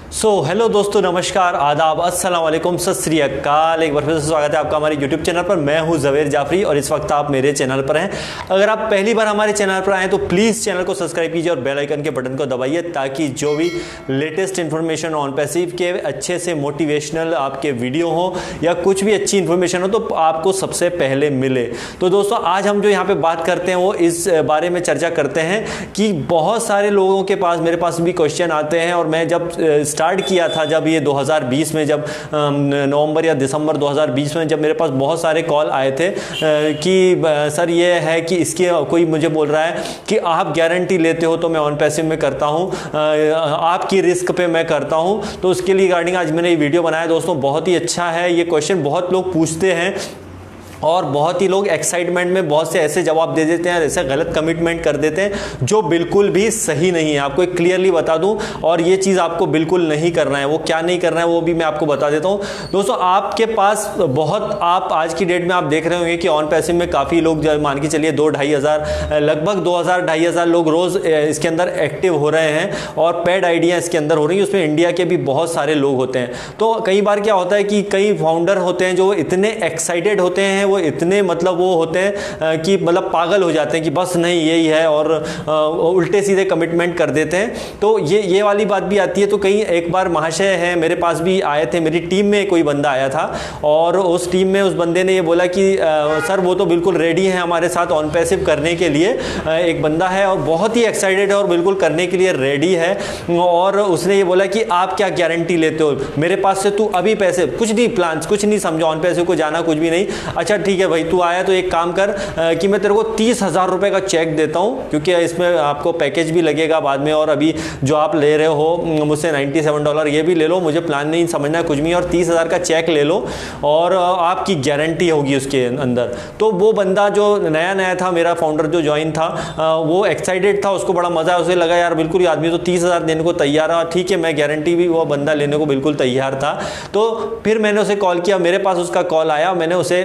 Hello दोस्तों, नमस्कार, आदाब, अस्सलाम वालेकुम, सत श्री अकाल। एक बार फिर से स्वागत है आपका हमारे यूट्यूब चैनल पर। मैं हूं ज़वेर जाफरी और इस वक्त आप मेरे चैनल पर हैं। अगर आप पहली बार हमारे चैनल पर आए तो प्लीज़ चैनल को सब्सक्राइब कीजिए और बेल आइकन के बटन को दबाइए ताकि जो भी लेटेस्ट इन्फॉर्मेशन ऑन पैसिव के अच्छे से मोटिवेशनल आपके वीडियो हो या कुछ भी अच्छी इन्फॉर्मेशन हो तो आपको सबसे पहले मिले। तो दोस्तों, आज हम जो यहाँ पे बात करते हैं वो इस बारे में चर्चा करते हैं कि बहुत सारे लोगों के पास, मेरे पास भी क्वेश्चन आते हैं और मैं जब स्टार्ट किया था, जब ये 2020 में, जब नवंबर या दिसंबर 2020 में जब मेरे पास बहुत सारे कॉल आए थे कि सर ये है कि इसके कोई मुझे बोल रहा है कि आप गारंटी लेते हो तो मैं ऑन पैसिव में करता हूँ, आपकी रिस्क पे मैं करता हूँ। तो उसके लिए रिगार्डिंग आज मैंने ये वीडियो बनाया। दोस्तों, बहुत ही अच्छा है ये क्वेश्चन, बहुत लोग पूछते हैं और बहुत ही लोग एक्साइटमेंट में बहुत से ऐसे जवाब दे देते हैं, ऐसे गलत कमिटमेंट कर देते हैं जो बिल्कुल भी सही नहीं है। आपको एक क्लियरली बता दूं, और ये चीज़ आपको बिल्कुल नहीं करना है। वो क्या नहीं करना है वो भी मैं आपको बता देता हूं। दोस्तों, आपके पास बहुत, आप आज की डेट में आप देख रहे होंगे कि ऑन पैसिव में काफ़ी लोग, मान के चलिए 2-2.5 हज़ार, लगभग 2,000-2,5 हज़ार लोग रोज़ इसके अंदर एक्टिव हो रहे हैं और पेड आइडियाँ इसके अंदर हो रही हैं। उसमें इंडिया के भी बहुत सारे लोग होते हैं। तो कई बार क्या होता है कि कई फाउंडर होते हैं जो इतने एक्साइटेड होते हैं, वो इतने मतलब वो होते हैं कि मतलब पागल हो जाते हैं कि बस नहीं यही है, और उल्टे सीधे कमिटमेंट कर देते हैं। तो ये वाली बात भी आती है। तो कई, एक बार महाशय हैं मेरे पास भी आए थे, मेरी टीम में कोई बंदा आया था और उस टीम में उस बंदे ने ये बोला कि सर वो तो बिल्कुल रेडी है हमारे साथ ऑन पैसिव करने के लिए। एक बंदा है और बहुत ही एक्साइटेड है और बिल्कुल करने के लिए रेडी है, और उसने ये बोला कि आप क्या गारंटी लेते हो मेरे पास से, तू अभी पैसे कुछ नहीं, प्लान कुछ नहीं समझो, ऑन पैसिव को जाना कुछ भी नहीं। अच्छा ठीक है भाई, तू आया तो एक काम कर कि मैं तेरे को 30,000 रुपए का चेक देता हूं, क्योंकि इसमें आपको पैकेज भी लगेगा बाद में, और अभी जो आप ले रहे हो मुझसे $97 ये भी ले लो, मुझे प्लान नहीं समझना कुछ भी, और 30,000 का चेक ले लो और आपकी गारंटी होगी उसके अंदर। तो वो बंदा जो नया नया था, मेरा फाउंडर जो ज्वाइन था, वो एक्साइटेड था, उसको बड़ा मजा, उसे लगा यार बिल्कुल ये आदमी तो 30,000 देने को तैयार है, ठीक है मैं गारंटी भी, वो बंदा लेने को बिल्कुल तैयार था। तो फिर मैंने उसे कॉल किया, मेरे पास उसका कॉल आया, मैंने उसे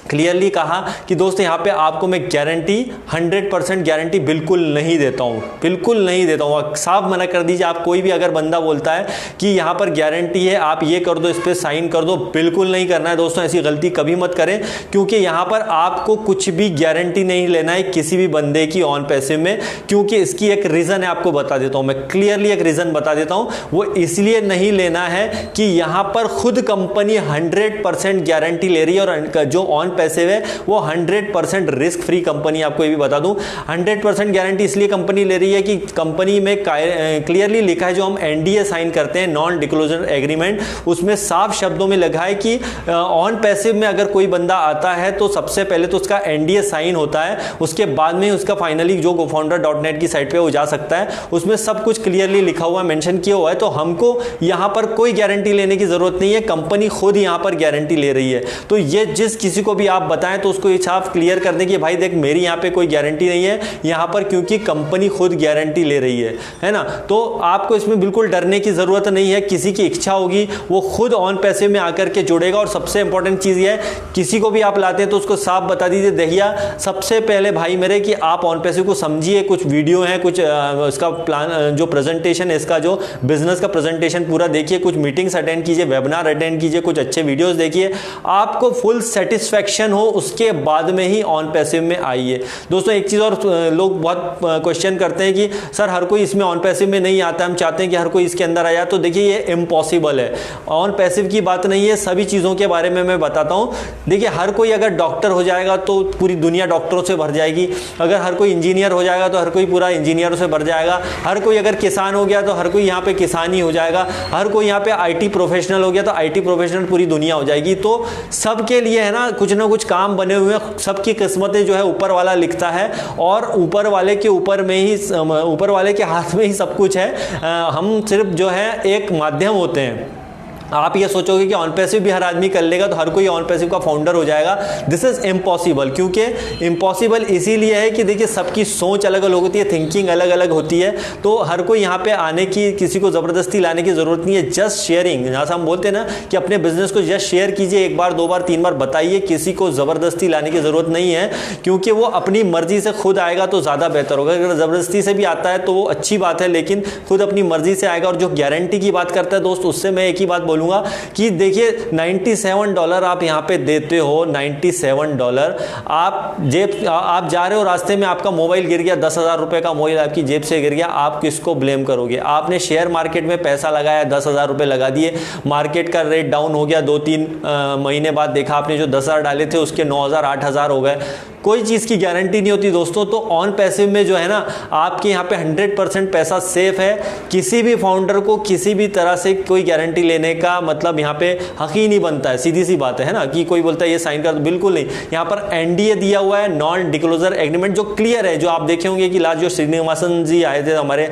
क्लियरली कहा कि दोस्त यहाँ पे आपको मैं गारंटी 100% गारंटी बिल्कुल नहीं देता हूँ, बिल्कुल नहीं देता हूँ। साफ मना कर दीजिए। आप कोई भी अगर बंदा बोलता है कि यहाँ पर गारंटी है, आप ये कर दो, इस पर साइन कर दो, बिल्कुल नहीं करना है दोस्तों। ऐसी गलती कभी मत करें, क्योंकि यहाँ पर आपको कुछ भी गारंटी नहीं लेना है किसी भी बंदे की ऑन पैसिव में, क्योंकि इसकी एक रीज़न है, आपको बता देता हूँ मैं, क्लियरली एक रीज़न बता देता हूँ। वो इसलिए नहीं लेना है कि यहाँ पर खुद कंपनी 100% गारंटी ले रही है, और जो ऑन पैसिव है वो 100% रिस्क फ्री कंपनी। आपको ये भी बता दूं, 100% गारंटी इसलिए कंपनी ले रही है कि कंपनी में क्लियरली लिखा है, जो हम एनडीए साइन करते हैं, नॉन डिस्क्लोजर एग्रीमेंट, उसमें साफ शब्दों में लिखा है कि ऑन पैसिव में अगर कोई बंदा आता है तो सबसे पहले तो उसका एनडीए साइन होता है, उसके बाद में उसका फाइनली जो gofounder.net की साइट पे वो जा सकता है। उसमें सब कुछ क्लियरली लिखा हुआ, मेंशन किया हुआ है। तो हमको यहां पर कोई गारंटी लेने की जरूरत नहीं है, कंपनी खुद यहां पर गारंटी ले रही है। तो ये जिस किसी को भी आप बताएं तो उसको ये साफ क्लियर कर दें कि भाई देख, मेरी यहाँ पे कोई गारंटी नहीं है यहाँ पर, क्योंकि कंपनी खुद गारंटी ले रही है ना। तो आपको इसमें बिल्कुल डरने की जरूरत नहीं है। किसी की इच्छा होगी वो खुद ऑन पैसिव में आकर के जुड़ेगा। और सबसे इंपॉर्टेंट चीज ये है, किसी को भी आप लाते हैं तो उसको साफ बता दीजिए, देखिए सबसे पहले भाई मेरे कि आप ऑन पैसिव को समझिए, कुछ वीडियो है, कुछ इसका प्लान, जो प्रेजेंटेशन है, इसका जो बिजनेस का प्रेजेंटेशन पूरा देखिए, कुछ मीटिंग्स अटेंड कीजिए, वेबिनार अटेंड कीजिए, कुछ अच्छे वीडियोस देखिए, आपको फुल सेटिस्फैक्शन हो, उसके बाद में ही ऑन पैसिव में आइए। दोस्तों, एक चीज और, लोग बहुत क्वेश्चन करते हैं कि सर हर कोई इसमें ऑन पैसिव में नहीं आता, हम चाहते हैं कि हर कोई इसके अंदर आ जाए। तो देखिए ये इम्पॉसिबल है, ऑन पैसिव की बात नहीं है। सभी चीजों के बारे में मैं बताता हूं। देखिए, हर कोई अगर डॉक्टर हो जाएगा तो पूरी दुनिया डॉक्टरों से भर जाएगी, अगर हर कोई इंजीनियर हो जाएगा तो हर कोई पूरा इंजीनियरों से भर जाएगा, हर कोई अगर किसान हो गया तो हर कोई यहाँ पे किसान ही हो जाएगा, हर कोई यहाँ पे आईटी प्रोफेशनल हो गया तो आईटी प्रोफेशनल पूरी दुनिया हो जाएगी। तो सबके लिए है ना कुछ काम बने हुए, सबकी किस्मतें जो है ऊपर वाला लिखता है, और ऊपर वाले के ऊपर में ही, ऊपर वाले के हाथ में ही सब कुछ है। हम सिर्फ जो है एक माध्यम होते हैं। आप ये सोचोगे कि ऑन पैसिव भी हर आदमी कर लेगा तो हर कोई ऑन पैसिव का फाउंडर हो जाएगा, दिस इज इम्पॉसिबल। क्योंकि इम्पॉसिबल इसीलिए है कि देखिए सबकी सोच अलग अलग होती है, थिंकिंग अलग अलग होती है, तो हर कोई यहाँ पे आने की, किसी को ज़बरदस्ती लाने की ज़रूरत नहीं है। जस्ट शेयरिंग, जैसा हम बोलते हैं ना कि अपने बिजनेस को जस्ट शेयर कीजिए, एक बार, 2 बार, 3 बार बताइए, किसी को ज़बरदस्ती लाने की ज़रूरत नहीं है, क्योंकि वो अपनी मर्जी से खुद आएगा तो ज़्यादा बेहतर होगा। अगर ज़बरदस्ती से भी आता है तो वो अच्छी बात है, लेकिन खुद अपनी मर्जी से आएगा। और जो गारंटी की बात करता है दोस्त, उससे मैं एक ही बात बोलूँगा कि देखिए $97 आप यहाँ पे देते हो, $97 आप जा रहे हो, रास्ते में आपका मोबाइल गिर गया, 10,000 रुपए का मोबाइल आपकी जेब से गिर गया, आप किसको ब्लेम करोगे? आपने शेयर मार्केट में पैसा लगाया, 10,000 रुपए लगा दिए, मार्केट का रेट डाउन हो गया, 2-3 महीने बाद देखा आपने जो 10,000 डाले थे उसके 9,000 8,000 हो गए। कोई चीज़ की गारंटी नहीं होती दोस्तों। तो ऑन पैसिव में जो है ना, आपके यहाँ पे 100% पैसा सेफ है। किसी भी फाउंडर को किसी भी तरह से कोई गारंटी लेने का मतलब यहाँ पे हक ही नहीं बनता है, सीधी सी बात है ना, कि कोई बोलता है ये साइन कर, बिल्कुल नहीं। यहाँ पर एनडीए दिया हुआ है, नॉन डिस्क्लोजर एग्रीमेंट, जो क्लियर है, जो आप देखे होंगे कि लास्ट जो श्रीनिवासन जी आए थे हमारे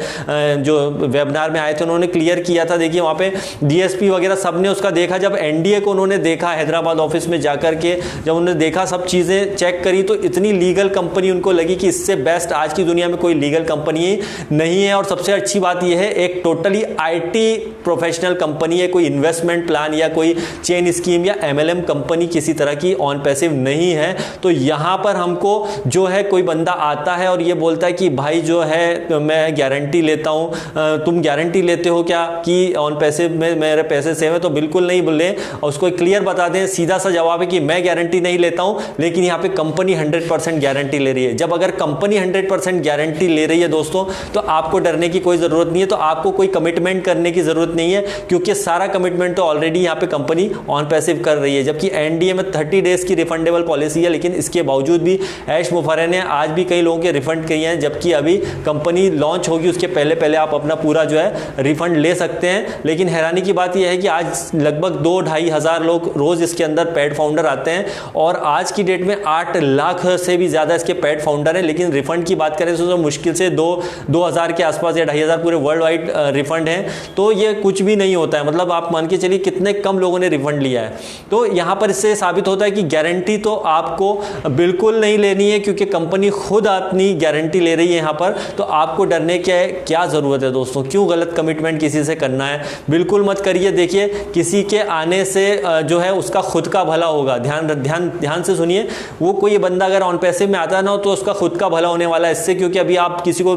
जो वेबिनार में आए थे, उन्होंने क्लियर किया था। देखिए वहाँ पे डीएसपी वगैरह सबने उसका देखा। जब एनडीए को उन्होंने देखा हैदराबाद ऑफिस में जाकर के, जब उन्होंने देखा, सब चीज़ें चेक करी, तो इतनी लीगल कंपनी उनको लगी कि इससे बेस्ट आज की दुनिया में कोई लीगल कंपनी नहीं है। और सबसे अच्छी बात यह है, एक टोटली आईटी प्रोफेशनल कंपनी है, कोई इन्वेस्टमेंट प्लान या कोई चेन स्कीम या एमएलएम कंपनी किसी तरह की ऑन पैसिव नहीं है। तो यहां पर हमको जो है, कोई बंदा आता है और ये बोलता है कि भाई जो है मैं गारंटी लेता हूं, तुम गारंटी लेते हो क्या कि ऑन पैसिव में मेरे पैसे सेव है? तो बिल्कुल नहीं बोले, और उसको क्लियर बता दें, सीधा सा जवाब है कि मैं गारंटी नहीं लेता हूं, लेकिन यहां पे कंपनी 100% गारंटी ले रही है। जब अगर कंपनी 100% गारंटी ले रही है दोस्तों, तो आपको डरने की कोई जरूरत नहीं है, तो आपको कोई कमिटमेंट करने की जरूरत नहीं है, क्योंकि सारा कमिटमेंट तो ऑलरेडी यहां पे कंपनी ऑन पैसिव कर रही है। जबकि एनडीए में 30 डेज की रिफंडेबल पॉलिसी है, लेकिन इसके बावजूद भी ऐश मुफर्रह ने आज भी कई लोगों के रिफंड किए हैं, जबकि अभी कंपनी लॉन्च होगी उसके पहले पहले आप अपना पूरा जो है रिफंड ले सकते हैं। लेकिन हैरानी की बात यह है कि आज लगभग 2-2.5 हज़ार लोग रोज इसके अंदर पेड फाउंडर आते हैं, और आज की डेट में 8 लाख से भी ज्यादा इसके पेड फाउंडर हैं। लेकिन रिफंड की बात करें तो मुश्किल से 2,000 के आसपास या 2,500 पूरे वर्ल्ड वाइड रिफंड हैं। तो ये कुछ भी नहीं होता है, मतलब आप मान के चलिए कितने कम लोगों ने रिफंड लिया है। तो यहां पर इससे साबित होता है कि गारंटी तो आपको बिल्कुल नहीं लेनी है, क्योंकि कंपनी खुद अपनी गारंटी ले रही है यहां पर। तो आपको डरने की क्या जरूरत है दोस्तों? क्यों गलत कमिटमेंट किसी से करना है? बिल्कुल मत करिए। देखिए, किसी के आने से जो है उसका खुद का भला होगा। ध्यान से सुनिए, वो कोई बंदा अगर ऑन पैसिव में आता ना, तो उसका खुद का भला होने वाला है इससे, क्योंकि अभी आप किसी को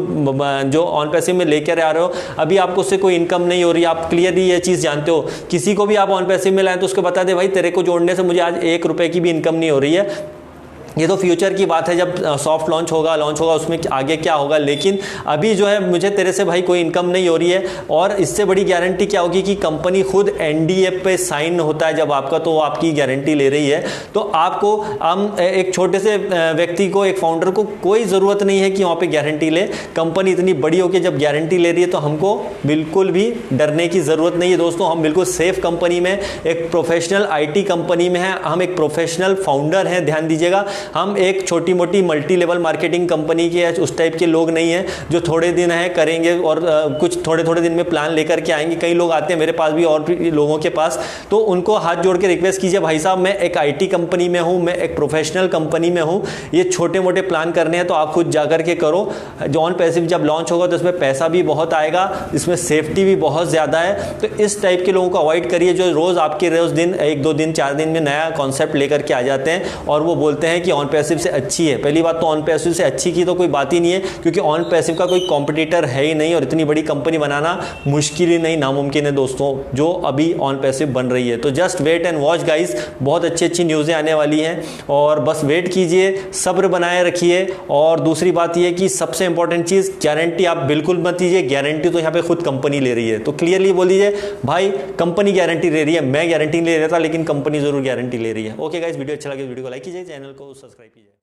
जो ऑन पैसिव में लेकर आ रहे हो, अभी आपको उससे कोई इनकम नहीं हो रही, आप क्लियरली ये चीज जानते हो। किसी को भी आप ऑन पैसिव में लाएं तो उसको बता दे, भाई तेरे को जोड़ने से मुझे आज 1 रुपए की भी इनकम नहीं हो रही है। ये तो फ्यूचर की बात है, जब सॉफ्ट लॉन्च होगा उसमें आगे क्या होगा, लेकिन अभी जो है मुझे तेरे से भाई कोई इनकम नहीं हो रही है। और इससे बड़ी गारंटी क्या होगी कि कंपनी खुद एनडीए पे साइन होता है जब आपका, तो वो आपकी गारंटी ले रही है। तो आपको, हम एक छोटे से व्यक्ति को, एक फाउंडर को कोई ज़रूरत नहीं है कि वहाँ पे गारंटी ले। कंपनी इतनी बड़ी होकर जब गारंटी ले रही है, तो हमको बिल्कुल भी डरने की ज़रूरत नहीं है दोस्तों। हम बिल्कुल सेफ कंपनी में, एक प्रोफेशनल IT कंपनी में हैं, हम एक प्रोफेशनल फाउंडर हैं, ध्यान दीजिएगा। हम एक छोटी मोटी मल्टी लेवल मार्केटिंग कंपनी के उस टाइप के लोग नहीं हैं जो थोड़े दिन है करेंगे और कुछ थोड़े दिन में प्लान लेकर के आएंगे। कई लोग आते हैं मेरे पास भी और भी लोगों के पास, तो उनको हाथ जोड़ के रिक्वेस्ट कीजिए, भाई साहब मैं एक IT कंपनी में हूं, मैं एक प्रोफेशनल कंपनी में हूं, ये छोटे मोटे प्लान करने हैं तो आप खुद जाकर के करो। ऑन पैसिव जब लॉन्च होगा तो इसमें पैसा भी बहुत आएगा, इसमें सेफ्टी भी बहुत ज़्यादा है। तो इस टाइप के लोगों को अवॉइड करिए, जो रोज़ आपके रोज़ दिन 1-2 दिन 4 दिन में नया कॉन्सेप्ट लेकर के आ जाते हैं और वो बोलते हैं कि ऑन पैसिव से अच्छी है। पहली बात तो ऑन पैसिव से अच्छी की तो कोई बात ही नहीं है, क्योंकि ऑन पैसिव का कोई कॉम्पिटिटर है ही नहीं, और इतनी बड़ी कंपनी बनाना मुश्किल ही नहीं, नामुमकिन है दोस्तों, जो अभी ऑन पैसिव बन रही है। तो just wait and watch guys, बहुत अच्छी न्यूज़ें आने वाली हैं और बस वेट कीजिए, सब्र बनाए रखिए। और दूसरी बात यह कि सबसे इंपॉर्टेंट चीज़, गारंटी आप बिल्कुल मत दीजिए, गारंटी तो यहाँ पे खुद कंपनी ले रही है। तो क्लियरली बोल दीजिए, भाई कंपनी गारंटी ले रही है, मैं गारंटी नहीं ले रहा था, लेकिन कंपनी जरूर गारंटी ले रही है। ओके गाइस, वीडियो अच्छा लगे वीडियो को लाइक कीजिए, चैनल को सब्सक्राइब कीजिए।